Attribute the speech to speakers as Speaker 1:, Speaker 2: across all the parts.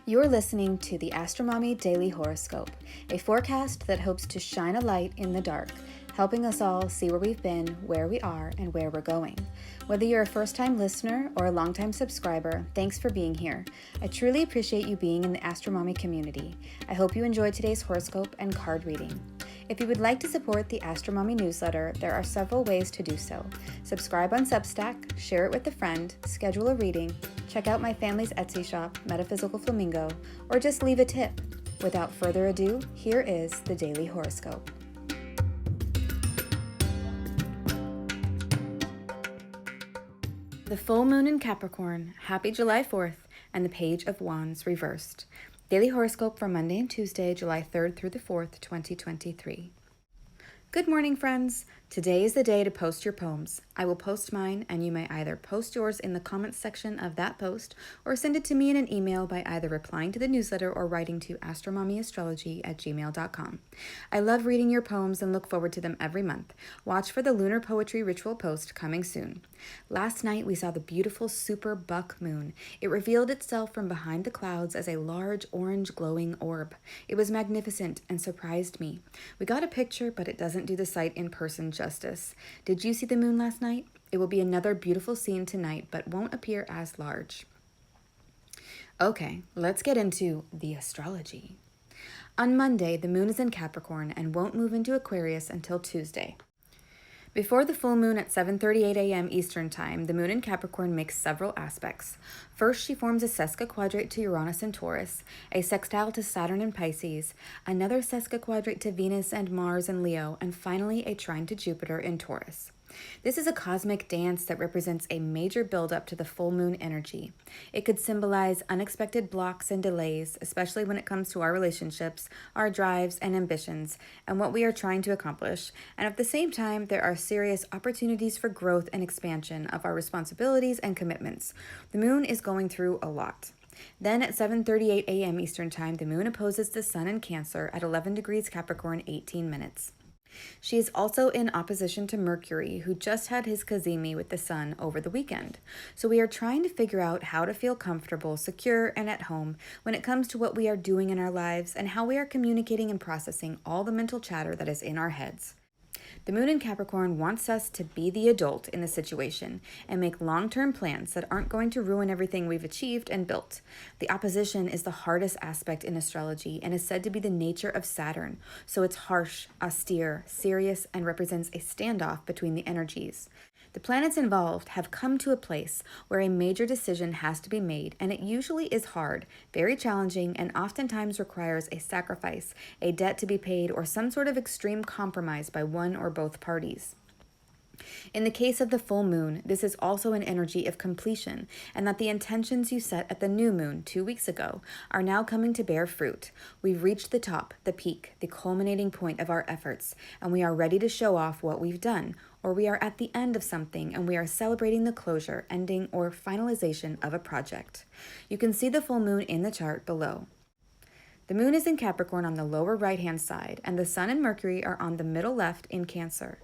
Speaker 1: You're listening to the AstroMommy Daily Horoscope, a forecast that hopes to shine a light in the dark, helping us all see where we've been, where we are, and where we're going. Whether you're a first-time listener or a long-time subscriber, thanks for being here. I truly appreciate you being in the AstroMommy community. I hope you enjoyed today's horoscope and card reading. If you would like to support the AstroMommy Newsletter, there are several ways to do so. Subscribe on Substack, share it with a friend, schedule a reading, check out my family's Etsy shop, Metaphysical Flamingo, or just leave a tip. Without further ado, here is the Daily Horoscope. The full moon in Capricorn, happy July 4th, and the Page of Wands reversed. Daily horoscope for Monday and Tuesday, July 3rd through the 4th, 2023. Good morning, friends. Today is the day to post your poems. I will post mine, and you may either post yours in the comments section of that post or send it to me in an email by either replying to the newsletter or writing to astromommyastrology@gmail.com. I love reading your poems and look forward to them every month. Watch for the lunar poetry ritual post coming soon. Last night, we saw the beautiful super buck moon. It revealed itself from behind the clouds as a large orange glowing orb. It was magnificent and surprised me. We got a picture, but it doesn't do the sight in person justice. Did you see the moon last night? It will be another beautiful scene tonight, but won't appear as large. Okay, let's get into the astrology. On Monday, the moon is in Capricorn and won't move into Aquarius until Tuesday. Before the full moon at 7:38 a.m. Eastern Time, the moon in Capricorn makes several aspects. First, she forms a sesquiquadrate to Uranus and Taurus, a sextile to Saturn and Pisces, another sesquiquadrate to Venus and Mars and Leo, and finally a trine to Jupiter in Taurus. This is a cosmic dance that represents a major buildup to the full moon energy. It could symbolize unexpected blocks and delays, especially when it comes to our relationships, our drives and ambitions, and what we are trying to accomplish. And at the same time, there are serious opportunities for growth and expansion of our responsibilities and commitments. The moon is going through a lot. Then at 7:38 a.m. Eastern Time, the moon opposes the sun in Cancer at 11 degrees Capricorn, 18 minutes. She is also in opposition to Mercury, who just had his cazimi with the sun over the weekend. So we are trying to figure out how to feel comfortable, secure, and at home when it comes to what we are doing in our lives and how we are communicating and processing all the mental chatter that is in our heads. The moon in Capricorn wants us to be the adult in the situation and make long-term plans that aren't going to ruin everything we've achieved and built. The opposition is the hardest aspect in astrology and is said to be the nature of Saturn, so it's harsh, austere, serious, and represents a standoff between the energies. The planets involved have come to a place where a major decision has to be made, and it usually is hard, very challenging, and oftentimes requires a sacrifice, a debt to be paid, or some sort of extreme compromise by one or both parties. In the case of the full moon, this is also an energy of completion, and that the intentions you set at the new moon 2 weeks ago are now coming to bear fruit. We've reached the top, the peak, the culminating point of our efforts, and we are ready to show off what we've done, or we are at the end of something and we are celebrating the closure, ending, or finalization of a project. You can see the full moon in the chart below. The moon is in Capricorn on the lower right-hand side, and the sun and Mercury are on the middle left in Cancer.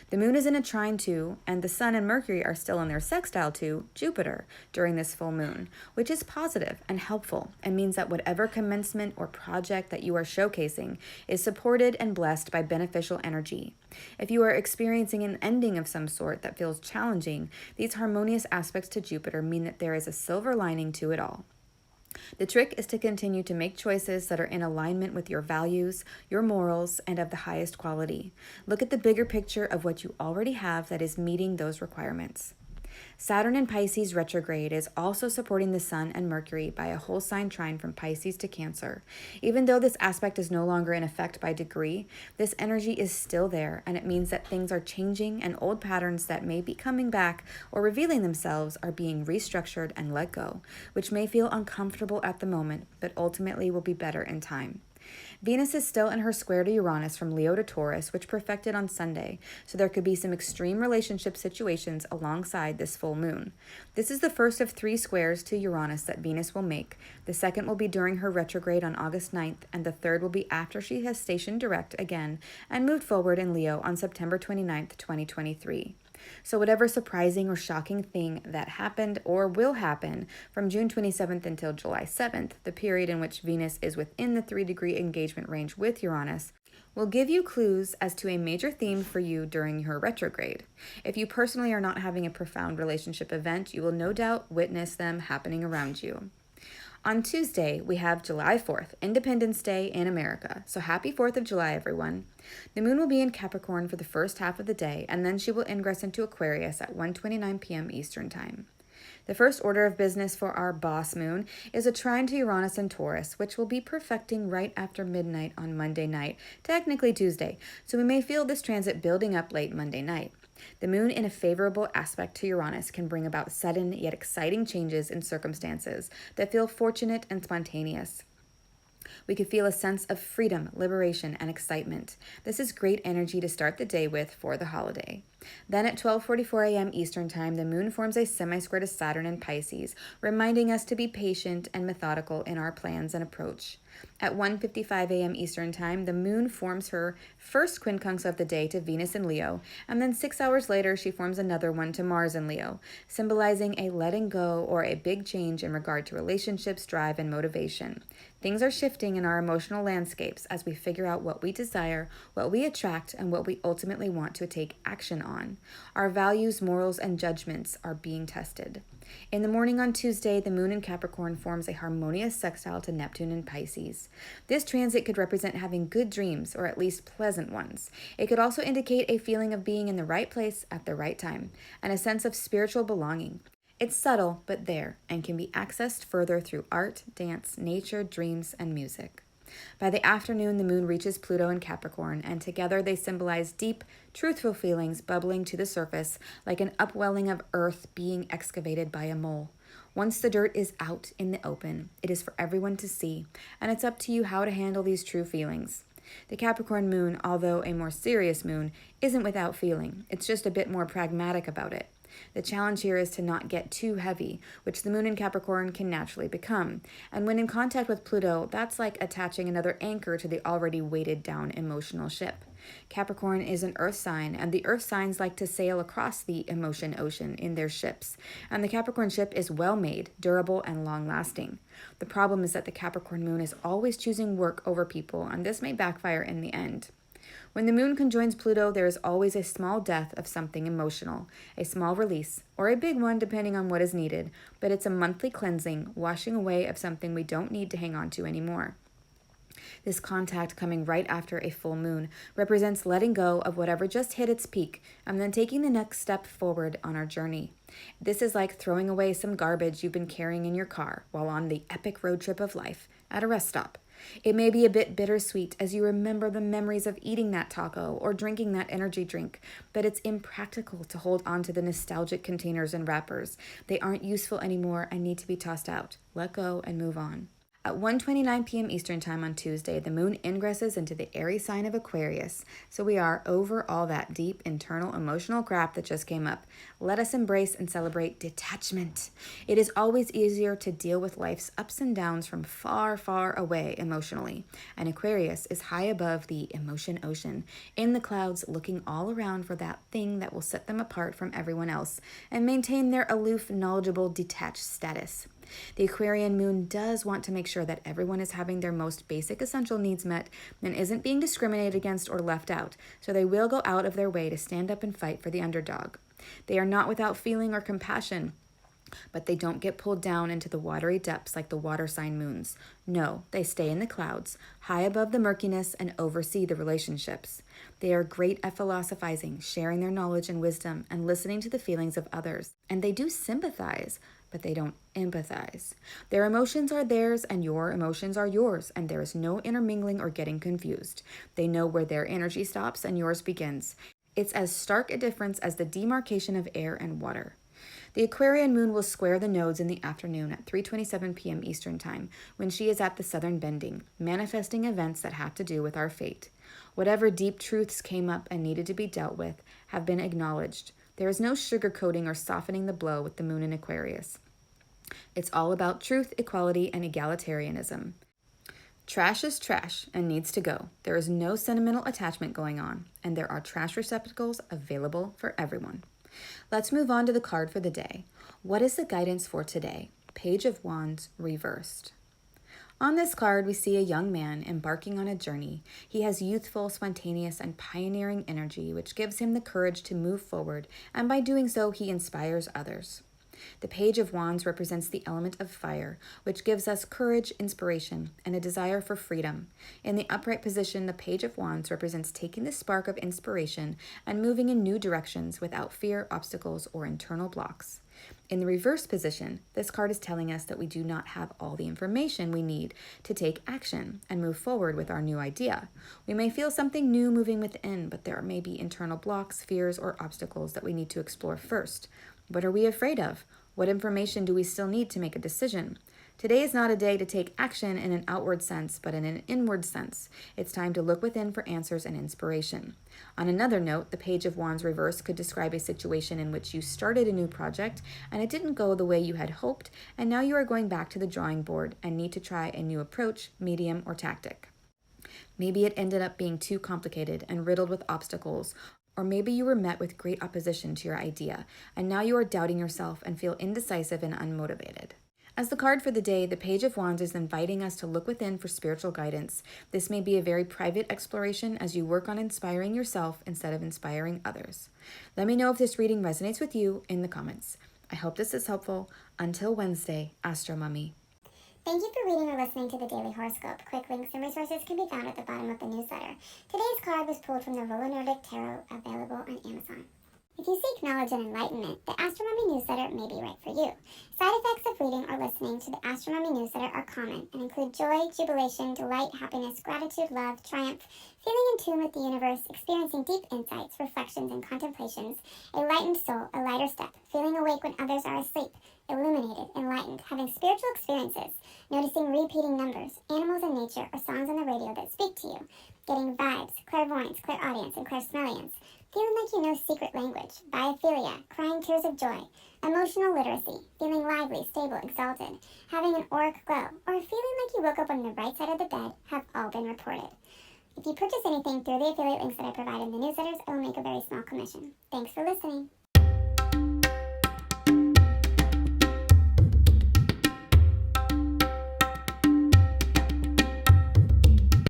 Speaker 1: The moon is in a trine to, and the sun and Mercury are still in their sextile to, Jupiter during this full moon, which is positive and helpful and means that whatever commencement or project that you are showcasing is supported and blessed by beneficial energy. If you are experiencing an ending of some sort that feels challenging, these harmonious aspects to Jupiter mean that there is a silver lining to it all. The trick is to continue to make choices that are in alignment with your values, your morals, and of the highest quality. Look at the bigger picture of what you already have that is meeting those requirements. Saturn in Pisces retrograde is also supporting the Sun and Mercury by a whole sign trine from Pisces to Cancer. Even though this aspect is no longer in effect by degree, this energy is still there, and it means that things are changing and old patterns that may be coming back or revealing themselves are being restructured and let go, which may feel uncomfortable at the moment, but ultimately will be better in time. Venus is still in her square to Uranus from Leo to Taurus, which perfected on Sunday, so there could be some extreme relationship situations alongside this full moon. This is the first of 3 squares to Uranus that Venus will make. The second will be during her retrograde on August 9th, and the third will be after she has stationed direct again and moved forward in Leo on September 29th, 2023. So whatever surprising or shocking thing that happened or will happen from June 27th until July 7th, the period in which Venus is within the 3-degree engagement range with Uranus, will give you clues as to a major theme for you during her retrograde. If you personally are not having a profound relationship event, you will no doubt witness them happening around you. On Tuesday, we have July 4th, Independence Day in America. So happy 4th of July, everyone. The moon will be in Capricorn for the first half of the day, and then she will ingress into Aquarius at 1:29 p.m. Eastern Time. The first order of business for our boss moon is a trine to Uranus and Taurus, which will be perfecting right after midnight on Monday night, technically Tuesday, so we may feel this transit building up late Monday night. The moon in a favorable aspect to Uranus can bring about sudden yet exciting changes in circumstances that feel fortunate and spontaneous. We could feel a sense of freedom, liberation, and excitement. This is great energy to start the day with for the holiday. Then at 12:44 a.m. Eastern Time, the moon forms a semi-square to Saturn in Pisces, reminding us to be patient and methodical in our plans and approach. At 1:55 a.m. Eastern Time, the moon forms her first quincunx of the day to Venus in Leo, and then 6 hours later, she forms another one to Mars in Leo, symbolizing a letting go or a big change in regard to relationships, drive, and motivation. Things are shifting in our emotional landscapes as we figure out what we desire, what we attract, and what we ultimately want to take action on. Our values, morals, and judgments are being tested. In the morning on Tuesday, the moon in Capricorn forms a harmonious sextile to Neptune in Pisces. This transit could represent having good dreams, or at least pleasant ones. It could also indicate a feeling of being in the right place at the right time, and a sense of spiritual belonging. It's subtle, but there, and can be accessed further through art, dance, nature, dreams, and music. By the afternoon, the moon reaches Pluto in Capricorn, and together they symbolize deep, truthful feelings bubbling to the surface like an upwelling of earth being excavated by a mole. Once the dirt is out in the open, it is for everyone to see, and it's up to you how to handle these true feelings. The Capricorn moon, although a more serious moon, isn't without feeling. It's just a bit more pragmatic about it. The challenge here is to not get too heavy, which the moon in Capricorn can naturally become. And when in contact with Pluto, that's like attaching another anchor to the already weighted down emotional ship. Capricorn is an earth sign, and the earth signs like to sail across the emotion ocean in their ships. And the Capricorn ship is well made, durable, and long-lasting. The problem is that the Capricorn moon is always choosing work over people, and this may backfire in the end. When the moon conjoins Pluto, there is always a small death of something emotional, a small release, or a big one depending on what is needed, but it's a monthly cleansing, washing away of something we don't need to hang on to anymore. This contact coming right after a full moon represents letting go of whatever just hit its peak and then taking the next step forward on our journey. This is like throwing away some garbage you've been carrying in your car while on the epic road trip of life at a rest stop. It may be a bit bittersweet as you remember the memories of eating that taco or drinking that energy drink, but it's impractical to hold on to the nostalgic containers and wrappers. They aren't useful anymore and need to be tossed out. Let go and move on. At 1:29 p.m. Eastern Time on Tuesday, the moon ingresses into the Aries sign of Aquarius, so we are over all that deep internal emotional crap that just came up. Let us embrace and celebrate detachment. It is always easier to deal with life's ups and downs from far, far away emotionally, and Aquarius is high above the emotion ocean, in the clouds looking all around for that thing that will set them apart from everyone else and maintain their aloof, knowledgeable, detached status. The Aquarian moon does want to make sure that everyone is having their most basic essential needs met and isn't being discriminated against or left out, so they will go out of their way to stand up and fight for the underdog. They are not without feeling or compassion, but they don't get pulled down into the watery depths like the water sign moons. No, they stay in the clouds, high above the murkiness, and oversee the relationships. They are great at philosophizing, sharing their knowledge and wisdom, and listening to the feelings of others. And they do sympathize, but they don't empathize. Their emotions are theirs and your emotions are yours, and there is no intermingling or getting confused. They know where their energy stops and yours begins. It's as stark a difference as the demarcation of air and water. The Aquarian moon will square the nodes in the afternoon at 3:27 p.m. Eastern Time, when she is at the southern bending, manifesting events that have to do with our fate. Whatever deep truths came up and needed to be dealt with have been acknowledged. There is no sugarcoating or softening the blow with the moon in Aquarius. It's all about truth, equality, and egalitarianism. Trash is trash and needs to go. There is no sentimental attachment going on, and there are trash receptacles available for everyone. Let's move on to the card for the day. What is the guidance for today? Page of Wands reversed. On this card, we see a young man embarking on a journey. He has youthful, spontaneous, and pioneering energy, which gives him the courage to move forward, and by doing so, he inspires others. The Page of Wands represents the element of fire, which gives us courage, inspiration, and a desire for freedom. In the upright position, the Page of Wands represents taking the spark of inspiration and moving in new directions without fear, obstacles, or internal blocks. In the reverse position, this card is telling us that we do not have all the information we need to take action and move forward with our new idea. We may feel something new moving within, but there may be internal blocks, fears, or obstacles that we need to explore first. What are we afraid of? What information do we still need to make a decision? Today is not a day to take action in an outward sense, but in an inward sense. It's time to look within for answers and inspiration. On another note, the Page of Wands reverse could describe a situation in which you started a new project and it didn't go the way you had hoped, and now you are going back to the drawing board and need to try a new approach, medium, or tactic. Maybe it ended up being too complicated and riddled with obstacles, or maybe you were met with great opposition to your idea, and now you are doubting yourself and feel indecisive and unmotivated. As the card for the day, the Page of Wands is inviting us to look within for spiritual guidance. This may be a very private exploration as you work on inspiring yourself instead of inspiring others. Let me know if this reading resonates with you in the comments. I hope this is helpful. Until Wednesday, AstroMommy.
Speaker 2: Thank you for reading or listening to the Daily Horoscope. Quick links and resources can be found at the bottom of the newsletter. Today's card was pulled from the Rolla Nordic Tarot, available on Amazon. If you seek knowledge and enlightenment, the AstroMommy Newsletter may be right for you. Side effects of reading or listening to the AstroMommy Newsletter are common and include joy, jubilation, delight, happiness, gratitude, love, triumph, feeling in tune with the universe, experiencing deep insights, reflections, and contemplations, a lightened soul, a lighter step, feeling awake when others are asleep, illuminated, enlightened, having spiritual experiences, noticing repeating numbers, animals in nature, or songs on the radio that speak to you, getting vibes, clairvoyance, clairaudience, and clairsmelliance, feeling like you know secret language, biophilia, crying tears of joy, emotional literacy, feeling lively, stable, exalted, having an auric glow, or feeling like you woke up on the right side of the bed have all been reported. If you purchase anything through the affiliate links that I provide in the newsletters, I will make a very small commission. Thanks for listening.